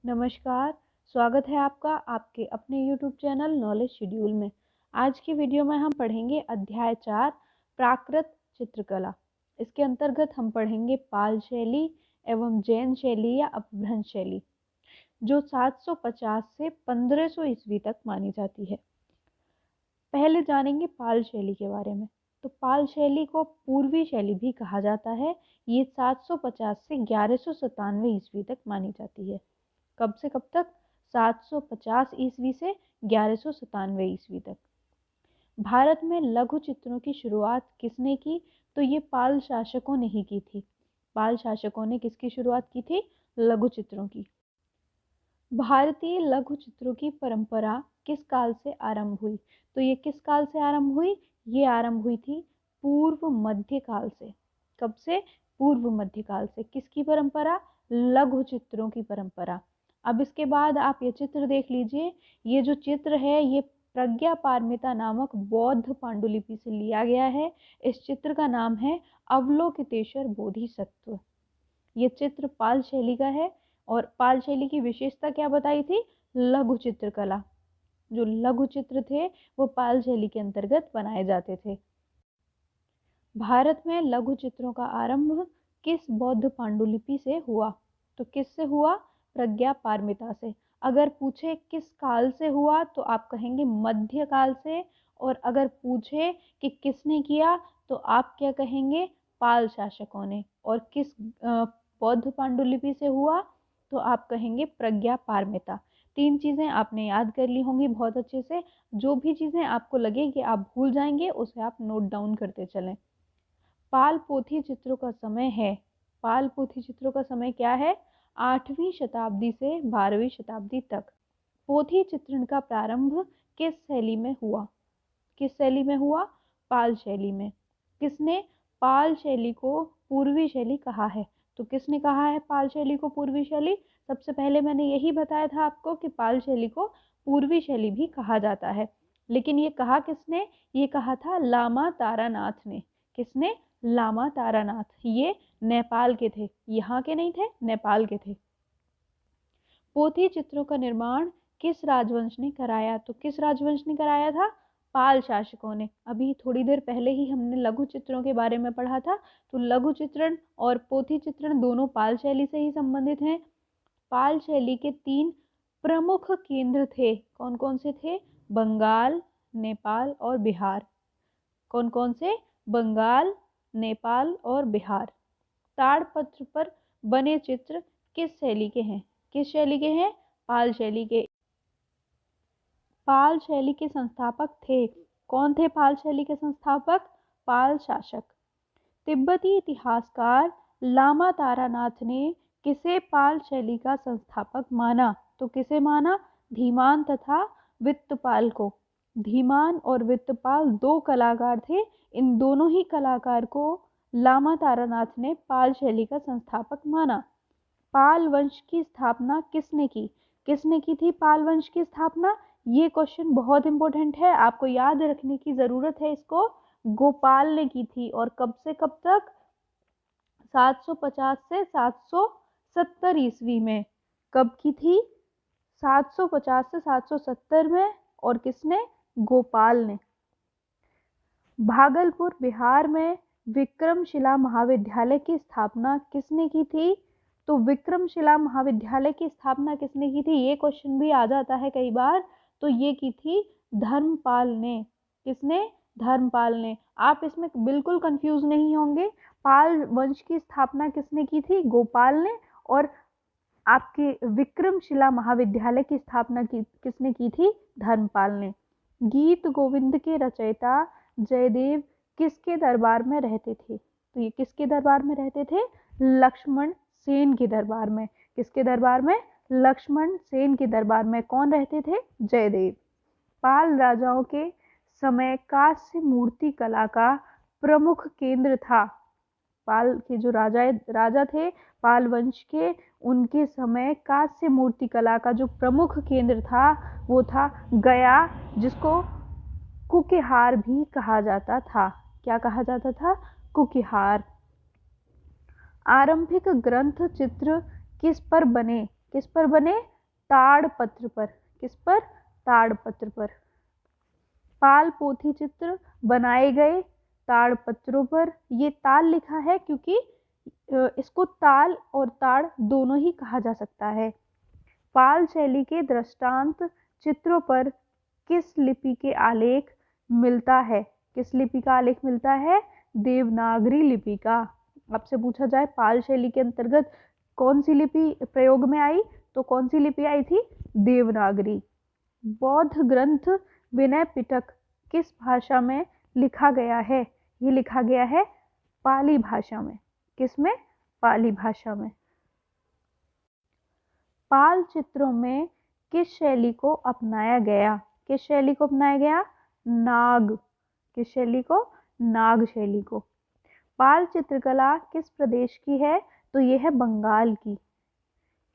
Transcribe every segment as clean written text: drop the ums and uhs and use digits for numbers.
नमस्कार, स्वागत है आपका आपके अपने YouTube चैनल नॉलेज शेड्यूल में। आज की वीडियो में हम पढ़ेंगे अध्याय 4 प्राकृत चित्रकला। इसके अंतर्गत हम पढ़ेंगे पाल शैली एवं जैन शैली या अपभ्रंश शैली, जो 750 से 1500 ईस्वी तक मानी जाती है। पहले जानेंगे पाल शैली के बारे में। तो पाल शैली को पूर्वी शैली भी कहा जाता है। ये 750 से 1197 ईस्वी तक मानी जाती है। कब से कब तक? 750 ईस्वी से 1197 ईस्वी तक। भारत में लघु चित्रों की शुरुआत किसने की? तो ये पाल शासकों ने ही की थी। पाल शासकों ने किसकी शुरुआत की थी? लघु चित्रों की। भारतीय लघु चित्रों की परंपरा किस काल से आरंभ हुई? तो ये किस काल से आरंभ हुई? ये आरंभ हुई थी पूर्व मध्य काल से। कब से? पूर्व मध्य काल से। किसकी परंपरा? लघु चित्रों की परंपरा। अब इसके बाद आप ये चित्र देख लीजिए। ये जो चित्र है ये प्रज्ञा पारमिता नामक बौद्ध पांडुलिपि से लिया गया है। इस चित्र का नाम है अवलोकितेश्वर बोधिसत्व। ये चित्र पाल शैली का है। और पाल शैली की विशेषता क्या बताई थी? लघु चित्रकला। जो लघु चित्र थे वो पाल शैली के अंतर्गत बनाए जाते थे। भारत में लघु चित्रों का आरंभ किस बौद्ध पांडुलिपि से हुआ? तो किससे हुआ? प्रज्ञा पारमिता से। अगर पूछे किस काल से हुआ तो आप कहेंगे मध्य काल से। और अगर पूछे कि किसने किया तो आप क्या कहेंगे? पाल शासकों ने। और किस बौद्ध पांडुलिपि से हुआ तो आप कहेंगे प्रज्ञा पारमिता। 3 चीज़ें आपने याद कर ली होंगी बहुत अच्छे से। जो भी चीज़ें आपको लगे कि आप भूल जाएंगे उसे आप नोट डाउन करते चलें। पाल पोथी चित्रों का समय है। पाल पोथी चित्रों का समय क्या है? 8वीं शताब्दी से 12वीं शताब्दी तक। पोथी चित्रण का प्रारंभ किस शैली में हुआ? किस शैली में हुआ? पाल शैली में। किसने पाल शैली को पूर्वी शैली कहा है? तो किसने कहा है पाल शैली को पूर्वी शैली? सबसे पहले मैंने यही बताया था आपको कि पाल शैली को पूर्वी शैली भी कहा जाता है। लेकिन ये कहा किसने? ये कहा था लामा तारानाथ ने। किसने? लामा तारानाथ। ये नेपाल के थे, यहाँ के नहीं थे, नेपाल के थे। पोथी चित्रों का निर्माण किस राजवंश ने कराया? तो किस राजवंश ने कराया था? पाल शासकों ने। अभी थोड़ी देर पहले ही हमने लघु चित्रों के बारे में पढ़ा था। तो लघु चित्रण और पोथी चित्रण दोनों पाल शैली से ही संबंधित हैं। पाल शैली के 3 प्रमुख केंद्र थे। कौन कौन से थे? बंगाल, नेपाल और बिहार। कौन कौन से? बंगाल, नेपाल और बिहार। ताड़पत्र पर बने चित्र किस शैली के हैं? किस शैली के हैं? पाल शैली के। पाल शैली के संस्थापक थे। कौन थे पाल शैली के संस्थापक? पाल शासक। तिब्बती इतिहासकार लामा तारानाथ ने किसे पाल शैली का संस्थापक माना? तो किसे माना? धीमान तथा वित्तपाल को। धीमान और वित्तपाल 2 कलाकार थे। इन दोनों ही कलाकार को लामा तारानाथ ने पाल शैली का संस्थापक माना। पाल वंश की स्थापना किसने की? किसने की थी पाल वंश की स्थापना? ये क्वेश्चन बहुत इंपॉर्टेंट है, आपको याद रखने की जरूरत है इसको। गोपाल ने की थी। और कब से कब तक? 750 से 770 ईस्वी में। कब की थी? 750 से 770 में। और किसने? गोपाल ने। भागलपुर बिहार में विक्रमशिला महाविद्यालय की स्थापना किसने की थी? तो विक्रमशिला महाविद्यालय की स्थापना किसने की थी? ये क्वेश्चन भी आ जाता है कई बार। तो ये की थी धर्मपाल ने। किसने? धर्मपाल ने। आप इसमें बिल्कुल कंफ्यूज नहीं होंगे। पाल वंश की स्थापना किसने की थी? गोपाल ने। और आपके विक्रमशिला महाविद्यालय की स्थापना किसने की थी? धर्मपाल ने। गीत गोविंद के रचयिता जयदेव किसके दरबार में रहते थे? तो ये किसके दरबार में रहते थे? लक्ष्मण सेन के दरबार में। किसके दरबार में? लक्ष्मण सेन के दरबार में। कौन रहते थे? जयदेव। पाल राजाओं के समय कांस्य मूर्ति कला का प्रमुख केंद्र था। पाल के जो राजा थे पाल वंश के, उनके समय कांस्य मूर्ति कला का जो प्रमुख केंद्र था वो था गया, जिसको कुकिहार भी कहा जाता था। क्या कहा जाता था? कुकिहार। आरंभिक ग्रंथ चित्र किस पर बने? किस पर बने? ताड़पत्र पर। किस पर? ताड़पत्र पर। पाल पोथी चित्र बनाए गए ताड़पत्रों पर। ये ताल लिखा है क्योंकि इसको ताल और ताड़ दोनों ही कहा जा सकता है। पाल शैली के दृष्टांत चित्रों पर किस लिपि के आलेख मिलता है? किस लिपि का आलेख मिलता है? देवनागरी लिपि का। आपसे पूछा जाए पाल शैली के अंतर्गत कौन सी लिपि प्रयोग में आई, तो कौन सी लिपि आई थी? देवनागरी। बौद्ध ग्रंथ विनय पिटक किस भाषा में लिखा गया है? ये लिखा गया है पाली भाषा में। किसमें? पाली भाषा में। पाल चित्रों में किस शैली को अपनाया गया? किस शैली को अपनाया गया? नाग। किस शैली को? नाग शैली को। पाल चित्रकला किस प्रदेश की है? तो यह है बंगाल की।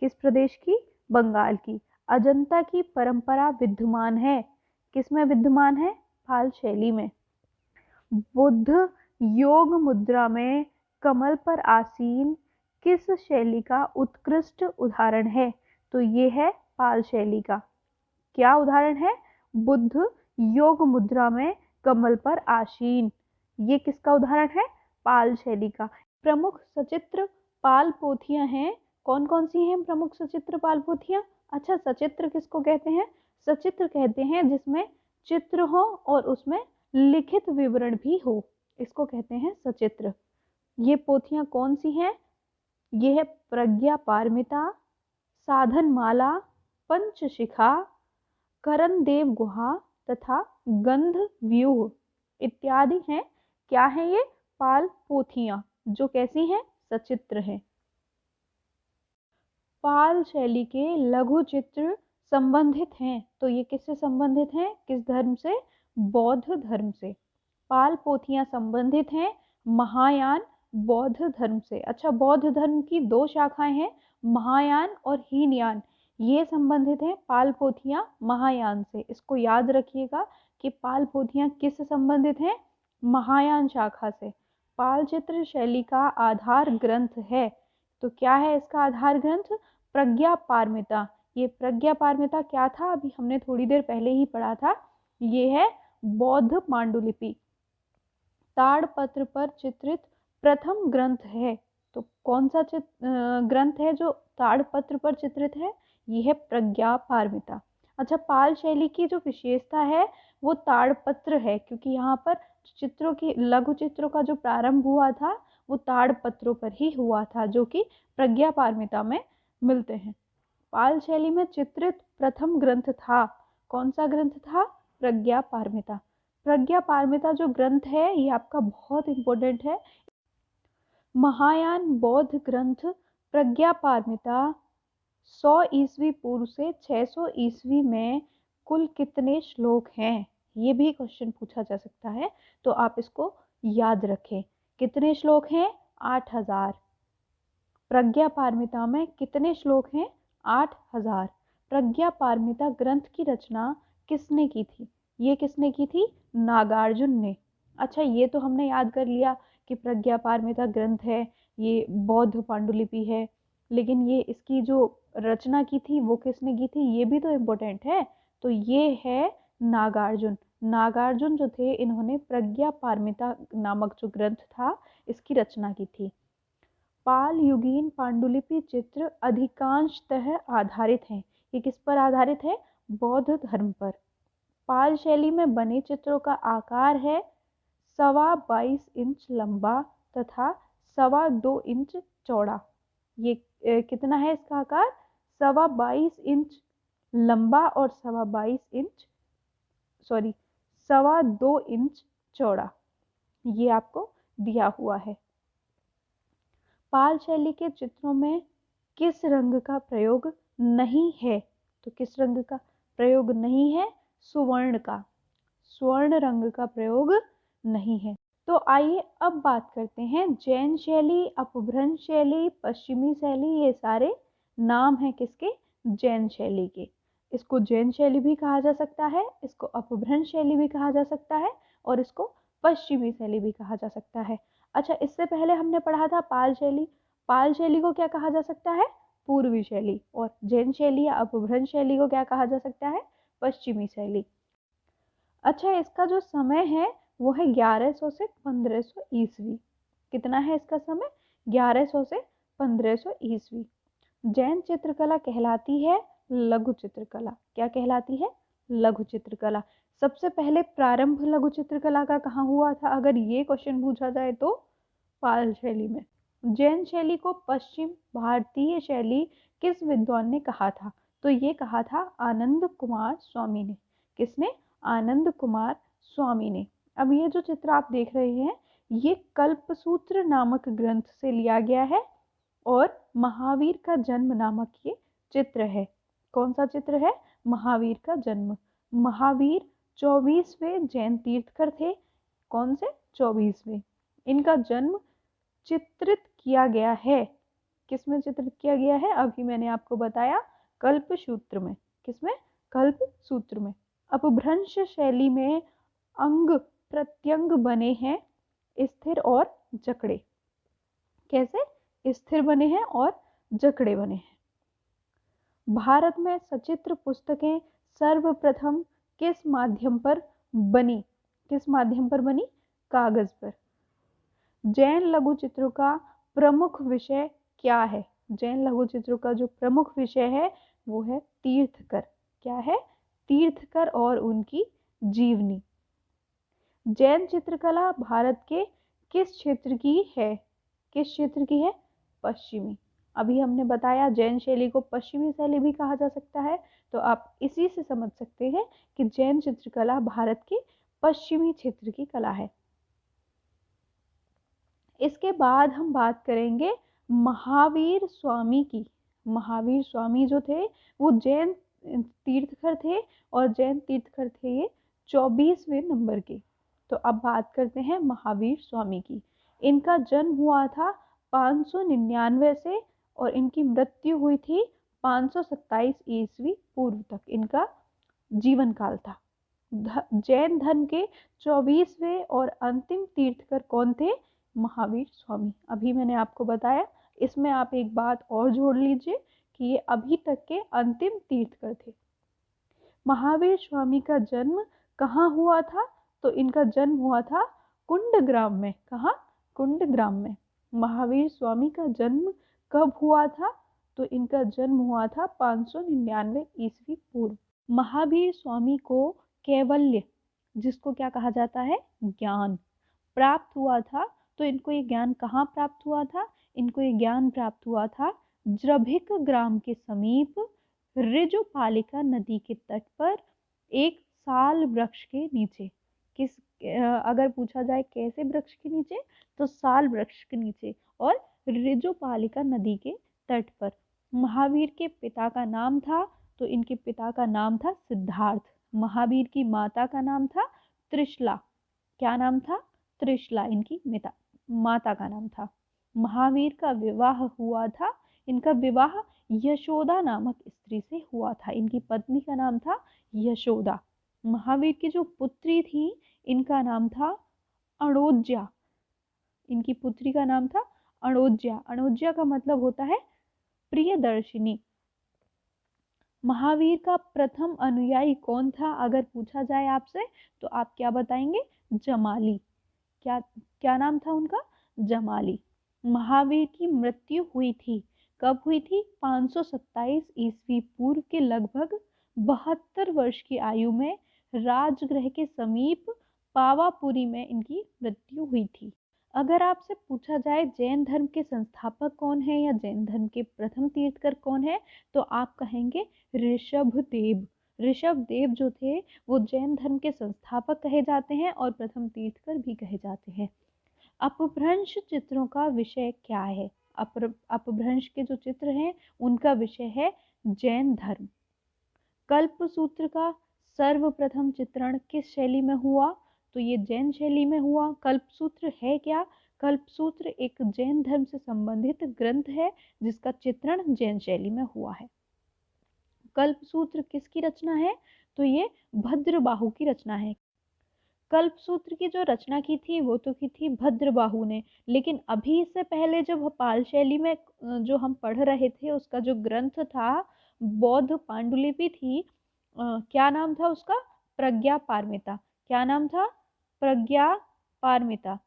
किस प्रदेश की? बंगाल की। अजंता की परंपरा विद्यमान है। किसमें विद्यमान है? पाल शैली में। बुद्ध योग मुद्रा में कमल पर आसीन किस शैली का उत्कृष्ट उदाहरण है? तो ये है पाल शैली का। क्या उदाहरण है? बुद्ध योग मुद्रा में कमल पर आसीन, ये किसका उदाहरण है? पाल शैली का। प्रमुख सचित्र पाल पोथियां हैं। कौन कौन सी हैं प्रमुख सचित्र पाल पोथियां? अच्छा, सचित्र किसको कहते हैं? सचित्र कहते हैं जिसमें चित्र हो और उसमें लिखित विवरण भी हो, इसको कहते हैं सचित्र। ये पोथियां कौन सी हैं? ये है प्रज्ञा पारमिता, साधन माला, पंचशिखा, करण देव गुहा तथा गंध व्यूह इत्यादि हैं। क्या है ये? पाल पोथियां जो कैसी हैं? सचित्र हैं। पाल शैली के लघु चित्र संबंधित हैं, तो ये किससे संबंधित हैं? किस धर्म से? बौद्ध धर्म से। पाल पोथियां संबंधित हैं महायान बौद्ध धर्म से। अच्छा, बौद्ध धर्म की दो शाखाएं हैं, महायान और हीनयान। ये संबंधित हैं पाल पोथियां महायान से। इसको याद रखिएगा कि पाल पोथियां किससे संबंधित हैं? महायान शाखा से। पाल चित्र शैली का आधार ग्रंथ है, तो क्या है इसका आधार ग्रंथ? प्रज्ञा पारमिता। ये प्रज्ञा पारमिता क्या था? अभी हमने थोड़ी देर पहले ही पढ़ा था। ये है बौद्ध पांडुलिपि। ताड़पत्र पर चित्रित प्रथम ग्रंथ है, तो कौन सा ग्रंथ है जो ताड़पत्र पर चित्रित है? ये है प्रज्ञा पारमिता। अच्छा, पाल शैली की जो विशेषता है वो ताड़पत्र है, क्योंकि यहाँ पर चित्रों की लघु चित्रों का जो प्रारंभ हुआ था वो ताड़पत्रों पर ही हुआ था, जो कि प्रज्ञा पारमिता में मिलते हैं। पाल शैली में चित्रित प्रथम ग्रंथ था, कौन सा ग्रंथ था? प्रज्ञा पारमिता। प्रज्ञा पारमिता जो ग्रंथ है ये आपका बहुत इंपॉर्टेंट है। महायान बौद्ध ग्रंथ प्रज्ञा पारमिता 100 ईस्वी पूर्व से 600 ईस्वी में कुल कितने श्लोक हैं? ये भी क्वेश्चन पूछा जा सकता है, तो आप इसको याद रखें। कितने श्लोक हैं? 8000। प्रज्ञा पारमिता में कितने श्लोक हैं? 8000। प्रज्ञा पारमिता ग्रंथ की रचना किसने की थी? ये किसने की थी? नागार्जुन ने। अच्छा, ये तो हमने याद कर लिया कि प्रज्ञा पारमिता ग्रंथ है, ये बौद्ध पांडुलिपि है, लेकिन ये इसकी जो रचना की थी वो किसने की थी? ये भी तो इम्पोर्टेंट है। तो ये है नागार्जुन। नागार्जुन जो थे इन्होंने प्रज्ञा पारमिता नामक जो ग्रंथ था इसकी रचना की थी। पाल युगीन पांडुलिपि चित्र अधिकांशतः आधारित हैं। ये किस पर आधारित है? बौद्ध धर्म पर। पाल शैली में बने चित्रों का आकार है 22.25 इंच लंबा तथा 2.25 इंच चौड़ा। ये कितना है इसका आकार? 22.25 इंच लंबा और 2.25 इंच चौड़ा। ये आपको दिया हुआ है। पाल शैली के चित्रों में किस रंग का प्रयोग नहीं है? तो किस रंग का प्रयोग नहीं है? सुवर्ण का। स्वर्ण रंग का प्रयोग नहीं है। तो आइए अब बात करते हैं जैन शैली, अपभ्रंश शैली, पश्चिमी शैली, ये सारे नाम हैं किसके? जैन शैली के। इसको जैन शैली भी कहा जा सकता है, इसको अपभ्रंश शैली भी कहा जा सकता है और इसको पश्चिमी शैली भी कहा जा सकता है। अच्छा, इससे पहले हमने पढ़ा था पाल शैली। पाल शैली को क्या कहा जा सकता है? पूर्वी शैली, और जैन शैली या अपभ्रंश शैली को क्या कहा जा सकता है? पश्चिमी शैली। अच्छा, इसका जो समय है वो है 1100 से 1500 ईस्वी। कितना है इसका समय? 1100 से 1500 ईस्वी। जैन चित्रकला कहलाती है लघु चित्रकला। क्या कहलाती है? लघु चित्रकला। सबसे पहले प्रारंभ लघु चित्रकला का कहाँ हुआ था? अगर ये क्वेश्चन पूछा जाए तो पाल शैली में। जैन शैली को पश्चिम भारतीय शैली किस विद्वान ने कहा था? तो ये कहा था आनंद कुमार स्वामी ने। किसने? आनंद कुमार स्वामी ने। अब ये जो चित्र आप देख रहे हैं ये कल्पसूत्र नामक ग्रंथ से लिया गया है और महावीर का जन्म नामक ये चित्र है। कौन सा चित्र है? महावीर का जन्म। महावीर 24वें जैन तीर्थकर थे। कौन से? 24वें। इनका जन्म चित्रित किया गया है। किसमें चित्रित किया गया है? अभी मैंने आपको बताया, कल्पसूत्र में। किसमें? कल्पसूत्र में। अपभ्रंश शैली में अंग प्रत्यंग बने हैं स्थिर और जकड़े। कैसे? स्थिर बने हैं और जकड़े बने हैं। भारत में सचित्र पुस्तकें सर्वप्रथम किस माध्यम पर बनी? किस माध्यम पर बनी? कागज पर। जैन लघु चित्रों का प्रमुख विषय क्या है? जैन लघु चित्रों का जो प्रमुख विषय है वो है तीर्थकर। क्या है? तीर्थकर और उनकी जीवनी। जैन चित्रकला भारत के किस क्षेत्र की है? किस क्षेत्र की है? पश्चिमी। अभी हमने बताया जैन शैली को पश्चिमी शैली भी कहा जा सकता है, तो आप इसी से समझ सकते हैं कि जैन चित्रकला भारत के पश्चिमी क्षेत्र की कला है। इसके बाद हम बात करेंगे महावीर स्वामी की। महावीर स्वामी जो थे वो जैन तीर्थकर थे और जैन तीर्थकर थे ये 24वें नंबर के। तो अब बात करते हैं महावीर स्वामी की। इनका जन्म हुआ था 599 से और इनकी मृत्यु हुई थी 527 ईस्वी पूर्व तक इनका जीवन काल था। जैन धर्म के 24वें और अंतिम तीर्थकर कौन थे? महावीर स्वामी। अभी मैंने आपको बताया। इसमें आप एक बात और जोड़ लीजिए कि ये अभी तक के अंतिम तीर्थकर थे। महावीर स्वामी का जन्म कहाँ हुआ था? तो इनका जन्म हुआ था कुंडग्राम में। कहाँ? कुंडग्राम में। महावीर स्वामी का जन्म कब हुआ था? तो इनका जन्म हुआ था 599 ईस्वी पूर्व। महावीर स्वामी को कैवल्य, जिसको क्या कहा जाता है? ज्ञान, प्राप्त हुआ था। तो इनको ये ज्ञान कहाँ प्राप्त हुआ था? इनको ये ज्ञान प्राप्त हुआ था द्रभिक ग्राम के समीप ऋजुपालिका नदी के तट पर एक साल वृक्ष के नीचे। किस अगर पूछा जाए कैसे वृक्ष के नीचे, तो साल वृक्ष के नीचे और ऋजुपालिका नदी के तट पर। महावीर के पिता का नाम था, तो इनके पिता का नाम था सिद्धार्थ। महावीर की माता का नाम था त्रिशला। क्या नाम था? त्रिशला इनकी माता का नाम था। महावीर का विवाह हुआ था। इनका विवाह यशोदा नामक स्त्री से हुआ था। इनकी पत्नी का नाम था यशोदा। महावीर की जो पुत्री थी इनका नाम था अणोज्या। इनकी पुत्री का नाम था अणोज्या। अणोज्या का मतलब होता है प्रियदर्शिनी। महावीर का प्रथम अनुयायी कौन था? अगर पूछा जाए आपसे तो आप क्या बताएंगे? जमाली। क्या नाम था उनका? जमाली। महावीर की मृत्यु हुई थी। कब हुई थी? 527 ईस्वी पूर्व के लगभग 72 वर्ष की आयु में राजगृह के समीप पावापुरी में इनकी मृत्यु हुई थी। अगर आपसे पूछा जाए जैन धर्म के संस्थापक कौन है या जैन धर्म के प्रथम तीर्थकर कौन है, तो आप कहेंगे ऋषभदेव। ऋषभदेव जो थे वो जैन धर्म के संस्थापक कहे जाते हैं और प्रथम तीर्थकर भी कहे जाते हैं। अपभ्रंश चित्रों का विषय क्या है? अपभ्रंश के जो चित्र हैं उनका विषय है जैन धर्म। कल्पसूत्र का सर्वप्रथम चित्रण किस शैली में हुआ? तो ये जैन शैली में हुआ। कल्पसूत्र है क्या? कल्पसूत्र एक जैन धर्म से संबंधित ग्रंथ है जिसका चित्रण जैन शैली में हुआ है। कल्पसूत्र किसकी रचना है? तो ये भद्रबाहु की रचना है। कल्पसूत्र की जो रचना की थी वो तो की थी भद्रबाहु ने, लेकिन अभी इससे पहले जब पाल शैली में जो हम पढ़ रहे थे उसका जो ग्रंथ था, बौद्ध पांडुलिपि थी, क्या नाम था उसका? प्रज्ञा पारमिता। क्या नाम था? प्रज्ञा पारमिता।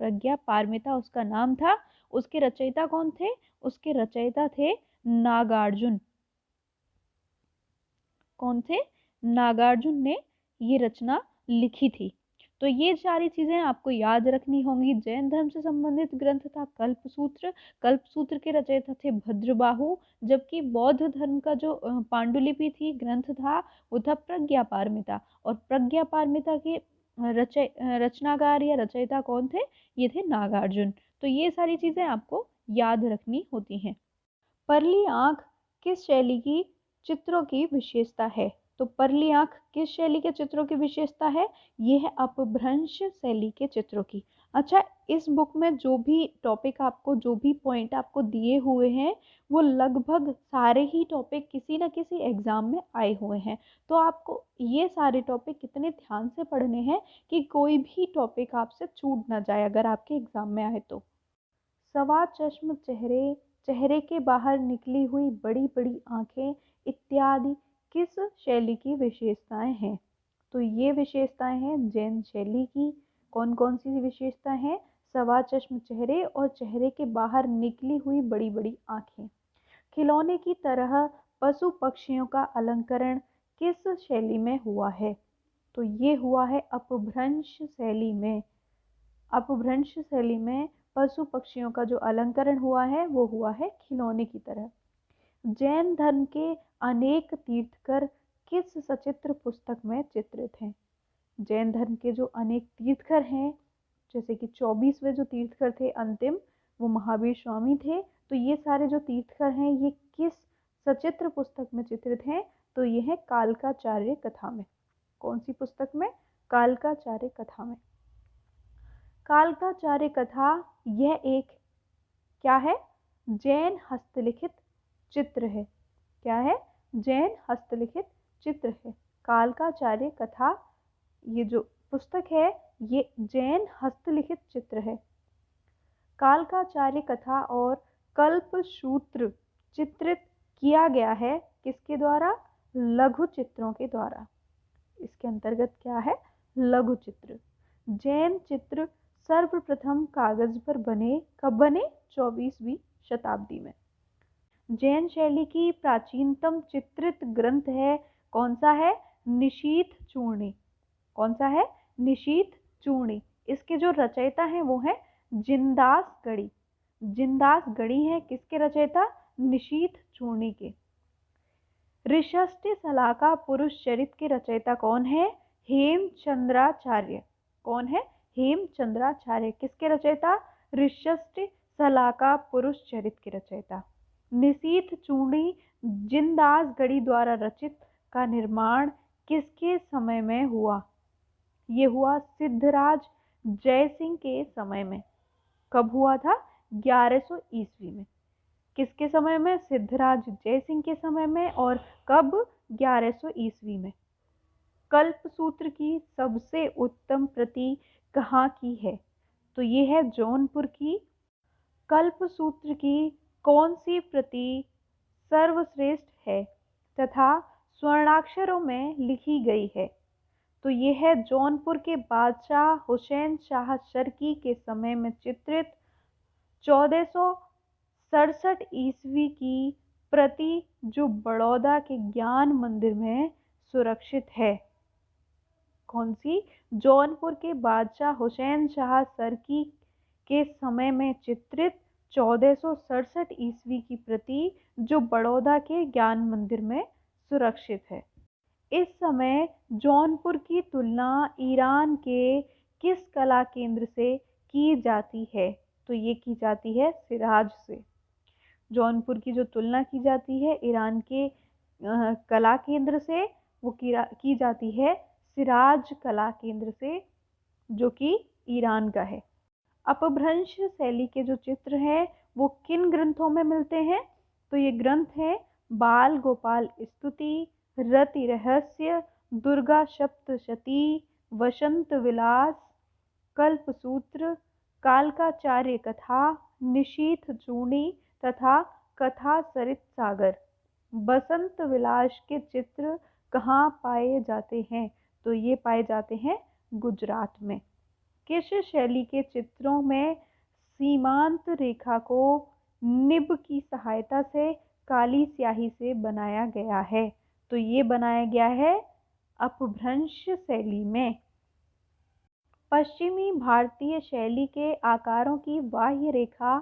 प्रज्ञा पारमिता उसका नाम था। उसके रचयिता कौन थे? उसके रचयिता थे नागार्जुन। कौन थे? नागार्जुन ने ये रचना लिखी थी। तो ये सारी चीजें आपको याद रखनी होंगी। जैन धर्म से संबंधित ग्रंथ था कल्पसूत्र। कल्पसूत्र के रचयिता थे भद्रबाहु। जबकि बौद्ध धर्म का जो पांडुलिपि थी, ग्रंथ था, वो था प्रज्ञा पारमिता। और प्रज्ञा पारमिता के रचनाकार या रचयिता कौन थे? ये थे नागार्जुन। तो ये सारी चीजें आपको याद रखनी होती हैं। परली आंख किस शैली की चित्रों की विशेषता है? तो परली आंख किस शैली के चित्रों की विशेषता है? ये है अपभ्रंश शैली के चित्रों की। अच्छा, इस बुक में जो भी टॉपिक आपको, जो भी पॉइंट आपको दिए हुए हैं, वो लगभग सारे ही टॉपिक किसी न किसी एग्जाम में आए हुए हैं। तो आपको ये सारे टॉपिक कितने ध्यान से पढ़ने हैं कि कोई भी टॉपिक आपसे छूट ना जाए अगर आपके एग्जाम में आए तो। सवा चश्म चेहरे, चेहरे के बाहर निकली हुई बड़ी बड़ी आंखें इत्यादि किस शैली की विशेषताएं हैं? तो ये विशेषताएं हैं जैन शैली की। कौन कौन सी विशेषता है? सवा चश्म चेहरे और चेहरे के बाहर निकली हुई बड़ी बड़ी आंखें। खिलौने की तरह पशु पक्षियों का अलंकरण किस शैली में हुआ है? तो ये हुआ है अपभ्रंश शैली में। अपभ्रंश शैली में पशु पक्षियों का जो अलंकरण हुआ है वो हुआ है खिलौने की तरह। जैन धर्म के अनेक तीर्थकर किस सचित्र पुस्तक में चित्रित हैं? जैन धर्म के जो अनेक तीर्थकर हैं, जैसे कि 24वें जो तीर्थकर थे अंतिम, वो महावीर स्वामी थे। तो ये सारे जो तीर्थकर हैं ये किस सचित्र पुस्तक में चित्रित हैं? तो ये है कालकाचार्य कथा में। कौन सी पुस्तक में? कालकाचार्य कथा में। कालकाचार्य कथा यह एक क्या है? जैन हस्तलिखित चित्र है। क्या है? जैन हस्तलिखित चित्र है। कालकाचार्य कथा ये जो पुस्तक है ये जैन हस्तलिखित चित्र है। कालकाचार्य कथा और कल्पसूत्र चित्रित किया गया है किसके द्वारा? लघु चित्रों के द्वारा। इसके अंतर्गत क्या है? लघु चित्र। जैन चित्र सर्वप्रथम कागज पर बने, कब बने? 24वीं शताब्दी में। जैन शैली की प्राचीनतम चित्रित ग्रंथ है, कौन सा है? निशीथ चूर्णी। कौन सा है? निशीथ चूर्णी। इसके जो रचयिता हैं वो है जिनदास गढ़ी। जिनदास गढ़ी है किसके रचयिता? निशीथ चूर्णी के। ऋषष्टि शलाका पुरुष चरित के रचयिता कौन है? हेमचंद्राचार्य। कौन है? हेमचंद्राचार्य। किसके रचयिता? ऋषष्टि शलाका पुरुष चरित के रचयिता। निशीथ चूर्णी जिनदास गढ़ी द्वारा रचित का निर्माण किसके समय में हुआ? ये हुआ सिद्धराज जयसिंह के समय में। कब हुआ था? 1100 ईस्वी में। किसके समय में? सिद्धराज जयसिंह के समय में। और कब? 1100 ईस्वी में। कल्पसूत्र की सबसे उत्तम प्रति कहाँ की है? तो ये है जौनपुर की। कल्पसूत्र की कौन सी प्रति सर्वश्रेष्ठ है तथा स्वर्णाक्षरों में लिखी गई है? तो ये है जौनपुर के बादशाह हुसैन शाह शर्की के समय में चित्रित 1467 ईस्वी की प्रति, जो बड़ौदा के ज्ञान मंदिर में सुरक्षित है। कौन सी? जौनपुर के बादशाह हुसैन शाह शर्की के समय में चित्रित 1467 ईस्वी की प्रति, जो बड़ौदा के ज्ञान मंदिर में सुरक्षित है। इस समय जौनपुर की तुलना ईरान के किस कला केंद्र से की जाती है? तो ये की जाती है सिराज से। जौनपुर की जो तुलना की जाती है ईरान के कला केंद्र से, वो की जाती है सिराज कला केंद्र से, जो कि ईरान का है। अपभ्रंश शैली के जो चित्र हैं वो किन ग्रंथों में मिलते हैं? तो ये ग्रंथ है बाल गोपाल स्तुति, रति रहस्य, दुर्गा सप्तशती, वसंत विलास, कल्पसूत्र, कालकाचार्य कथा, निशीथ चूर्णी तथा कथा सरित सागर। बसंत विलास के चित्र कहाँ पाए जाते हैं? तो ये पाए जाते हैं गुजरात में। किस शैली के चित्रों में सीमांत रेखा को निब की सहायता से काली स्याही से बनाया गया है? तो ये बनाया गया है अपभ्रंश शैली में। पश्चिमी भारतीय शैली के आकारों की बाह्य रेखा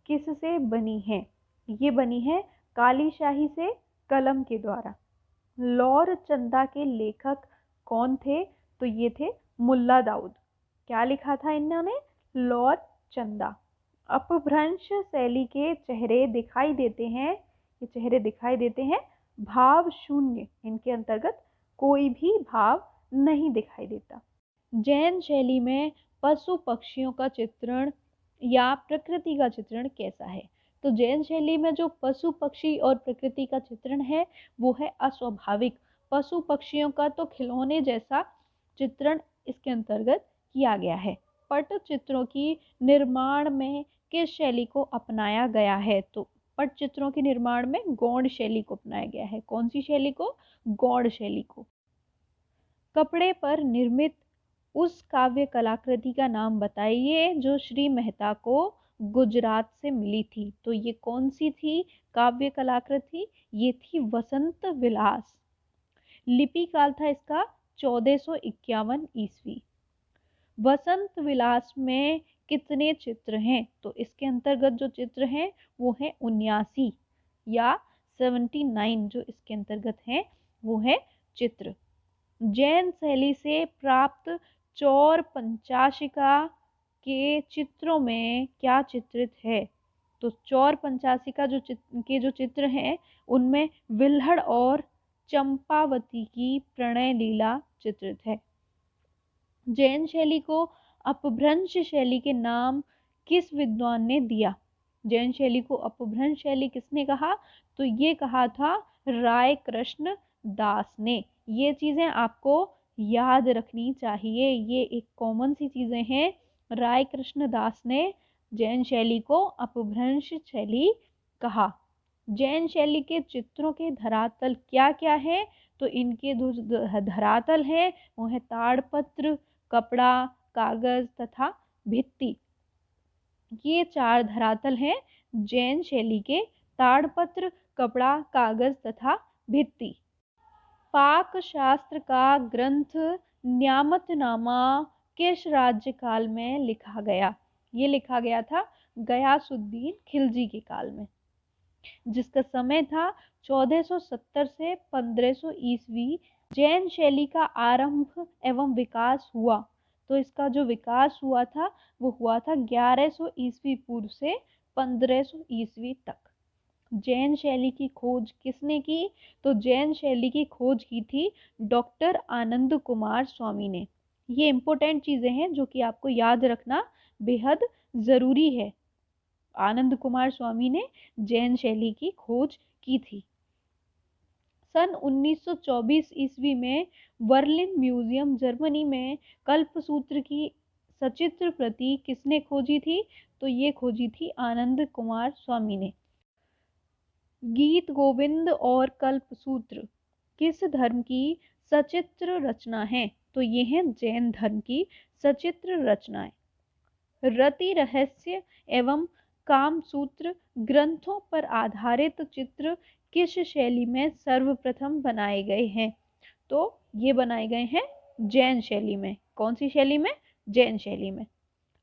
किससे बनी है? ये बनी है काली स्याही से कलम के द्वारा। लौर चंदा के लेखक कौन थे? तो ये थे मुल्ला दाऊद। क्या लिखा था इन्होंने? लौर चंदा। अपभ्रंश शैली के चेहरे दिखाई देते हैं, ये चेहरे दिखाई देते हैं भाव शून्य, इनके अंतर्गत कोई भी भाव नहीं दिखाई देता। जैन शैली में पशु पक्षियों का चित्रण या प्रकृति का चित्रण कैसा है? तो जैन शैली में जो पशु पक्षी और प्रकृति का चित्रण है वो है अस्वाभाविक। पशु पक्षियों का तो खिलौने जैसा चित्रण इसके अंतर्गत किया गया है। पटचित्रों की निर्माण में किस शैली को अपनाया गया है? तो पटचित्रों के निर्माण में गौड़ शैली को अपनाया गया है। कौन सी शैली को? गौड़ शैली को। कपड़े पर निर्मित उस काव्य कलाकृति का नाम बताइए जो श्री मेहता को गुजरात से मिली थी। तो ये कौन सी थी काव्य कलाकृति? ये थी वसंत विलास। लिपि काल था इसका 1451 ईस्वी। वसंत विलास में कितने चित्र हैं? तो इसके अंतर्गत जो चित्र हैं वो है 79 या 79 जो इसके अंतर्गत हैं वो है चित्र। जैन शैली से प्राप्त चौर पंचाशिका के चित्रों में क्या चित्रित है? तो चौर पंचाशिका जो चित्र हैं उनमें विल्हड़ और चंपावती की प्रणय लीला चित्रित है। जैन शैली को अपभ्रंश शैली के नाम किस विद्वान ने दिया? जैन शैली को अपभ्रंश शैली किसने कहा? तो ये कहा था राय कृष्ण दास ने। ये चीज़ें आपको याद रखनी चाहिए, ये एक कॉमन सी चीज़ें हैं। राय कृष्ण दास ने जैन शैली को अपभ्रंश शैली कहा। जैन शैली के चित्रों के धरातल क्या क्या है? तो इनके जो धरातल है वो है ताड़पत्र, कपड़ा, कागज तथा भित्ति। ये 4 धरातल हैं जैन शैली के, ताड़पत्र, कपड़ा, कागज तथा भित्ति। पाक शास्त्र का ग्रंथ न्यामतनामा किस राज्यकाल में लिखा गया? ये लिखा गया था गयासुद्दीन खिलजी के काल में, जिसका समय था 1470 से 1500 ईस्वी। जैन शैली का आरंभ एवं विकास हुआ, तो इसका जो विकास हुआ था वो हुआ था 1100 ईस्वी पूर्व से 1500 ईस्वी तक। जैन शैली की खोज किसने की? तो जैन शैली की खोज की थी डॉक्टर आनंद कुमार स्वामी ने। ये इंपॉर्टेंट चीज़ें हैं जो कि आपको याद रखना बेहद ज़रूरी है। आनंद कुमार स्वामी ने जैन शैली की खोज की थी। सन 1924 ईस्वी में बर्लिन म्यूजियम जर्मनी में कल्पसूत्र की सचित्र प्रति किसने खोजी थी? तो ये खोजी थी आनंद कुमार स्वामी ने। गीत गोविंद और कल्पसूत्र किस धर्म की सचित्र रचना है? तो ये हैं जैन धर्म की सचित्र रचनाएं। रति रहस्य एवं कामसूत्र ग्रंथों पर आधारित चित्र किस शैली में सर्वप्रथम बनाए गए हैं? तो ये बनाए गए हैं जैन शैली में। कौन सी शैली में? जैन शैली में।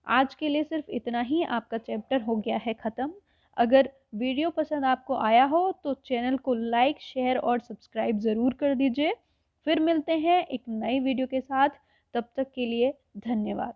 आज के लिए सिर्फ इतना ही, आपका चैप्टर हो गया है ख़त्म। अगर वीडियो पसंद आपको आया हो तो चैनल को लाइक, शेयर और सब्सक्राइब ज़रूर कर दीजिए। फिर मिलते हैं एक नई वीडियो के साथ, तब तक के लिए धन्यवाद।